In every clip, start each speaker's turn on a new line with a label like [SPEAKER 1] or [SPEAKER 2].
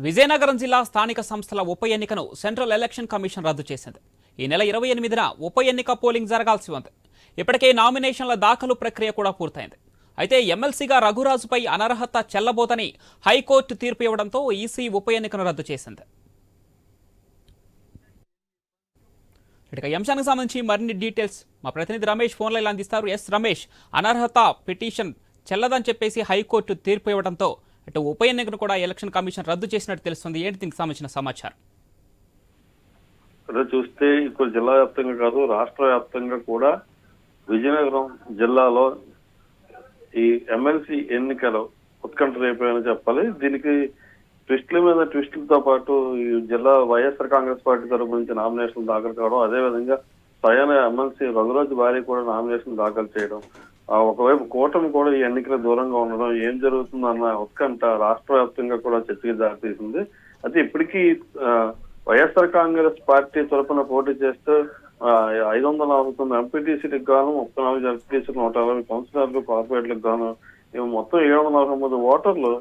[SPEAKER 1] విజయనగరం జిల్లా స్థానిక సంస్థల ఉప ఎన్నికను సెంట్రల్ ఎలక్షన్ కమిషన్ రద్దు చేసింది. ఈ నెల 28న ఉప ఎన్నిక పోలింగ్ జరగాల్సి ఉంది. ఇప్పటికే నామినేషన్ల దాఖలు ప్రక్రియ కూడా పూర్తయింది. అయితే ఎమ్మెల్సీగా రఘురాజుపై అనర్హత చెల్లబోదని హైకోర్టు తీర్పు ఇవ్వడంతో ఈసీ ఉప ఎన్నికను రద్దు చేసింది. ఇక ఈ అంశానికి సంబంధించి మరిన్ని డీటెయిల్స్ మా ప్రతినిధి రమేష్ ఫోన్ లైన్ అందిస్తారు. ఎస్ రమేష్, అనర్హత పిటిషన్ చెల్లదని చెప్పేసి హైకోర్టు తీర్పు ఇవ్వడంతో అటు ఉప ఎన్నికను కూడా ఎలక్షన్ కమిషన్ రద్దు చేసినట్టు తెలుస్తుంది. ఏంటి దీనికి సంబంధించిన సమాచారం?
[SPEAKER 2] చూస్తే ఇప్పుడు జిల్లా వ్యాప్తంగా కాదు, రాష్ట్ర వ్యాప్తంగా కూడా విజయనగరం జిల్లాలో ఈ ఎమ్మెల్సీ ఎన్నికలు ఉత్కంఠ రేపాయని చెప్పాలి. దీనికి ట్విస్టుల మీద ట్విస్టులతో పాటు ఈ జిల్లా వైఎస్ఆర్ కాంగ్రెస్ పార్టీ తరపు నుంచి నామినేషన్ దాఖలు కావడం, అదేవిధంగా స్వయాన ఎమ్మెల్సీ రఘురాజు భార్య కూడా నామినేషన్ దాఖలు చేయడం, ఒకవైపు కూటమి కూడా ఈ ఎన్నికల దూరంగా ఉండడం, ఏం జరుగుతుందన్న ఉత్కంఠ రాష్ట్ర వ్యాప్తంగా కూడా చర్చకి దారితీసింది. అయితే ఇప్పటికీ వైఎస్ఆర్ కాంగ్రెస్ పార్టీ తరఫున పోటీ చేస్తూ 549 ఎంపీటీసీలకు గాను 34 ఎంపీటీసీలు 160 కౌన్సిలర్లు, కార్పొరేట్లకు గాను మొత్తం 743 ఓటర్లు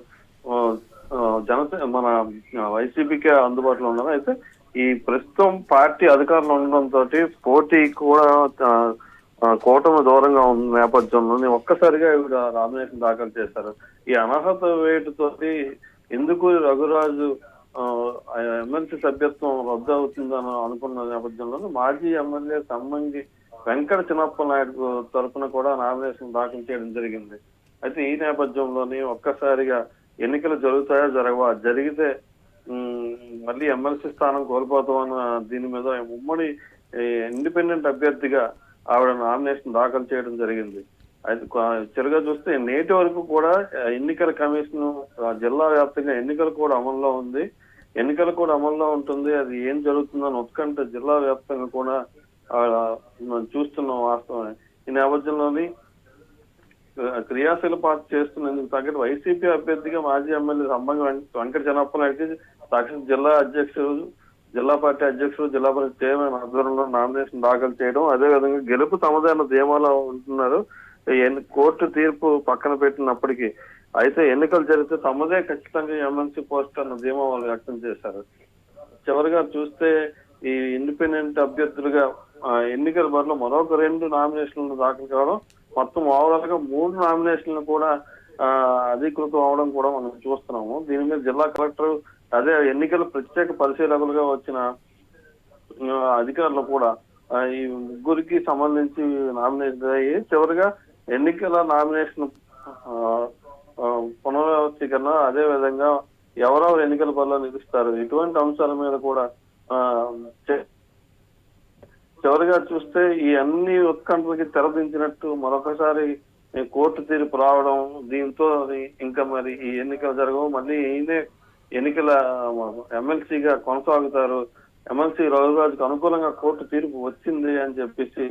[SPEAKER 2] మన వైసీపీకే అందుబాటులో ఉన్నారు. అయితే ఈ ప్రస్తుతం పార్టీ అధికారంలో ఉండడంతో పోటీ కూడా కూటమి దూరంగా ఉన్న నేపథ్యంలో ఒక్కసారిగా ఇవిడ నామినేషన్ దాఖలు చేశారు. ఈ అనర్హత వేటుతోటి ఎందుకు రఘురాజు ఎమ్మెల్సీ సభ్యత్వం రద్దు అవుతుందని అనుకున్న నేపథ్యంలో మాజీ ఎమ్మెల్యే సమ్మంగి వెంకట చిన్నప్ప నాయుడు తరఫున కూడా నామినేషన్ దాఖలు చేయడం జరిగింది. అయితే ఈ నేపథ్యంలోని ఒక్కసారిగా ఎన్నికలు జరుగుతాయా జరగవా, జరిగితే మళ్ళీ ఎమ్మెల్సీ స్థానం కోల్పోతామన్న దీని మీద ఉమ్మడి ఇండిపెండెంట్ అభ్యర్థిగా ఆవిడ నామినేషన్ దాఖలు చేయడం జరిగింది. అయితే చిరగా చూస్తే నేటి వరకు కూడా ఎన్నికల కమిషన్ జిల్లా వ్యాప్తంగా ఎన్నికలు కూడా అమల్లో ఉంది, ఎన్నికలు కూడా అమల్లో ఉంటుంది. అది ఏం జరుగుతుందని ఉత్కంఠ జిల్లా వ్యాప్తంగా కూడా చూస్తున్నాం వాస్తవమే. ఈ నేపథ్యంలోని క్రియాశీల పార్టీ చేస్తున్నందుకు తగ్గట్టు వైసీపీ అభ్యర్థిగా మాజీ ఎమ్మెల్యే సంబంగ వెంకట చెన్నప్ప నాయుడికి సాక్షి జిల్లా అధ్యక్షుడు, జిల్లా పార్టీ అధ్యక్షుడు, జిల్లా పరిషత్ చైర్మన్ ఆధ్వర్యంలో నామినేషన్ దాఖలు చేయడం, అదేవిధంగా గెలుపు తమదైన ధీమాలో ఉంటున్నారు. కోర్టు తీర్పు పక్కన పెట్టినప్పటికీ అయితే ఎన్నికలు జరిగితే తమదే ఖచ్చితంగా ఎమ్మెల్సీ పోస్ట్ అన్న ధీమా వాళ్ళు వ్యక్తం చేశారు. చివరిగా చూస్తే ఈ ఇండిపెండెంట్ అభ్యర్థులుగా ఎన్నికల బరిలో మరొక 2 నామినేషన్లు దాఖలు కావడం, మొత్తం ఓవరాల్ గా 3 నామినేషన్లు కూడా అధికృతం అవడం కూడా మనం చూస్తున్నాము. దీని మీద జిల్లా కలెక్టర్, అదే ఎన్నికల ప్రత్యేక పరిశీలకులుగా వచ్చిన అధికారులు కూడా ఈ ముగ్గురికి సంబంధించి నామినేషన్ అయ్యి చివరిగా ఎన్నికల నామినేషన్ పునర్వ్యవస్థీకరణ, అదే విధంగా ఎవరెవరు ఎన్నికల బరిలో నిలుస్తారు, ఇటువంటి అంశాల మీద కూడా చివరిగా చూస్తే ఈ అన్ని ఉత్కంఠలకి తెరదించినట్టు మరొకసారి కోర్టు తీర్పు రావడం, దీంతో ఇంకా మరి ఈ ఎన్నికలు జరగవు, మళ్ళీ ఈయనే ఎన్నికల ఎమ్మెల్సీగా కొనసాగుతారు, ఎమ్మెల్సీ రఘురాజుకు అనుకూలంగా కోర్టు తీర్పు వచ్చింది అని చెప్పేసి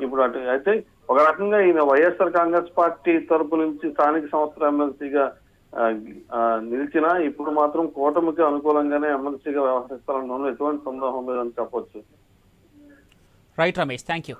[SPEAKER 2] ఇప్పుడు అటు అయితే ఒక రకంగా ఈయన వైఎస్ఆర్ కాంగ్రెస్ పార్టీ తరపు నుంచి స్థానిక సంస్థల ఎమ్మెల్సీగా నిలిచినా ఇప్పుడు మాత్రం కూటమికి అనుకూలంగానే ఎమ్మెల్సీగా వ్యవహరిస్తారన్న ఎటువంటి సందేహం లేదని చెప్పొచ్చు.
[SPEAKER 1] Right Ramesh, thank you.